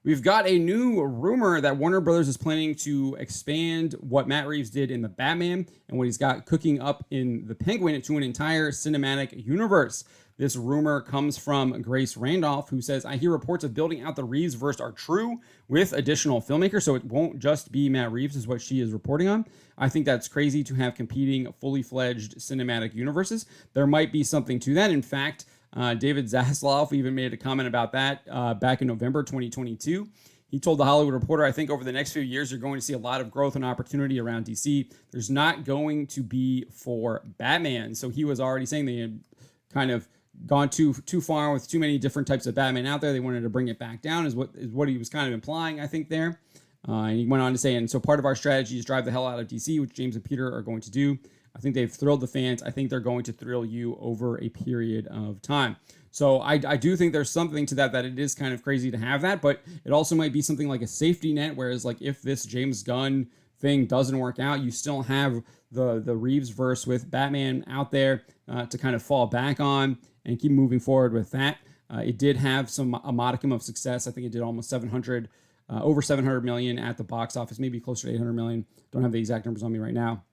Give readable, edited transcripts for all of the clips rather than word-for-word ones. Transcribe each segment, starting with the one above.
We've got a new rumor that Warner Brothers is planning to expand what Matt Reeves did in the Batman and what he's got cooking up in the Penguin into an entire cinematic universe. This rumor comes from Grace Randolph, who says, I hear reports of building out the Reeves verse are true with additional filmmakers, so it won't just be Matt Reeves, is what she is reporting on. I think that's crazy to have competing, fully fledged cinematic universes. There might be something to that. In fact, David Zaslav even made a comment about that back in November 2022. He told The Hollywood Reporter, I think over the next few years, you're going to see a lot of growth and opportunity around DC. There's not going to be for Batman. So he was already saying they had kind of gone too far with too many different types of Batman out there. They wanted to bring it back down is what he was kind of implying, I think, there. And he went on to say, and so part of our strategy is drive the hell out of DC, which James and Peter are going to do. I think they've thrilled the fans. I think they're going to thrill you over a period of time. So I do think there's something to that it is kind of crazy to have that, but it also might be something like a safety net, whereas like if this James Gunn thing doesn't work out, you still have the Reeves verse with Batman out there to kind of fall back on and keep moving forward with that. It did have a modicum of success. I think it did almost over 700 million at the box office, maybe closer to 800 million. Don't have the exact numbers on me right now.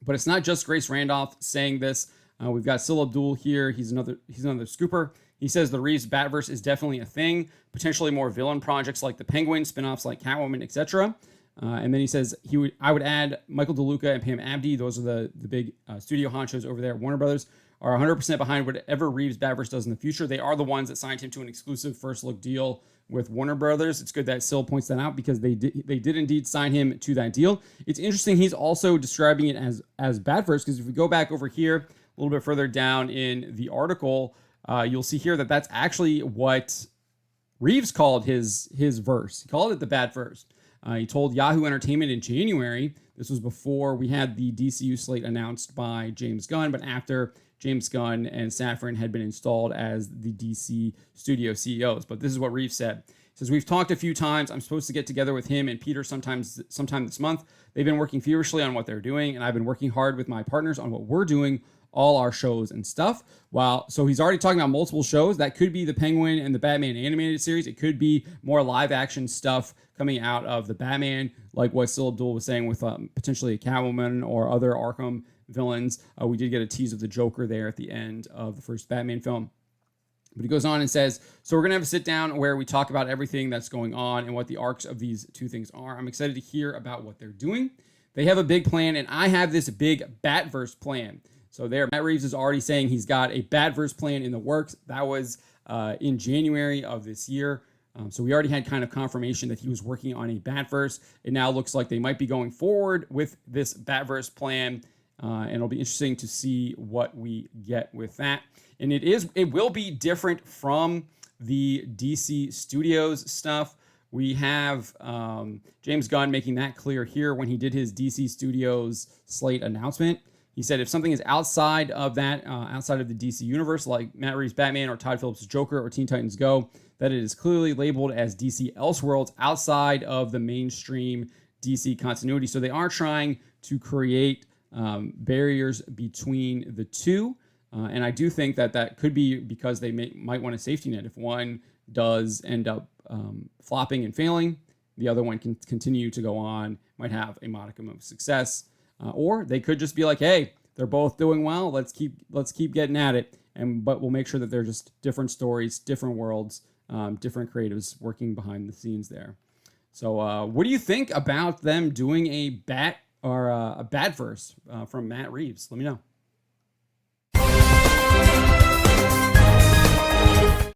But it's not just Grace Randolph saying this. We've got Sil Abdul here. He's another scooper. He says the Reeves BatVerse is definitely a thing. Potentially more villain projects like the Penguin, spinoffs like Catwoman, etc. And then he says I would add Michael DeLuca and Pam Abdi. Those are the big studio honchos over there at Warner Brothers. Are 100% behind whatever Reeves BatVerse does in the future. They are the ones that signed him to an exclusive first look deal with Warner Brothers. It's good that Sil points that out because they did indeed sign him to that deal. It's interesting. He's also describing it as BatVerse because if we go back over here a little bit further down in the article, you'll see here that that's actually what Reeves called his verse. He called it the BatVerse. He told Yahoo Entertainment in January. This was before we had the DCU slate announced by James Gunn, but after James Gunn and Safran had been installed as the DC studio CEOs. But this is what Reeves said. He says, we've talked a few times. I'm supposed to get together with him and Peter sometime this month. They've been working feverishly on what they're doing, and I've been working hard with my partners on what we're doing, all our shows and stuff. So he's already talking about multiple shows. That could be the Penguin and the Batman animated series. It could be more live action stuff coming out of the Batman, like what Sil Abdul was saying with potentially a Catwoman or other Arkham villains. We did get a tease of the Joker there at the end of the first Batman film. But he goes on and says, so we're going to have a sit down where we talk about everything that's going on and what the arcs of these two things are. I'm excited to hear about what they're doing. They have a big plan, and I have this big BatVerse plan. So there, Matt Reeves is already saying he's got a BatVerse plan in the works. That was in January of this year. So we already had kind of confirmation that he was working on a BatVerse. It now looks like they might be going forward with this BatVerse plan. And it'll be interesting to see what we get with that. And it will be different from the DC Studios stuff. We have James Gunn making that clear here when he did his DC Studios slate announcement. He said if something is outside of that, outside of the DC universe, like Matt Reeves' Batman or Todd Phillips' Joker or Teen Titans Go, that it is clearly labeled as DC Elseworlds outside of the mainstream DC continuity. So they are trying to create barriers between the two. And I do think that could be because they might want a safety net. If one does end up flopping and failing, the other one can continue to go on, might have a modicum of success. Or they could just be like, hey, they're both doing well. Let's keep getting at it. But we'll make sure that they're just different stories, different worlds, different creatives working behind the scenes there. So what do you think about them doing a BatVerse from Matt Reeves? Let me know.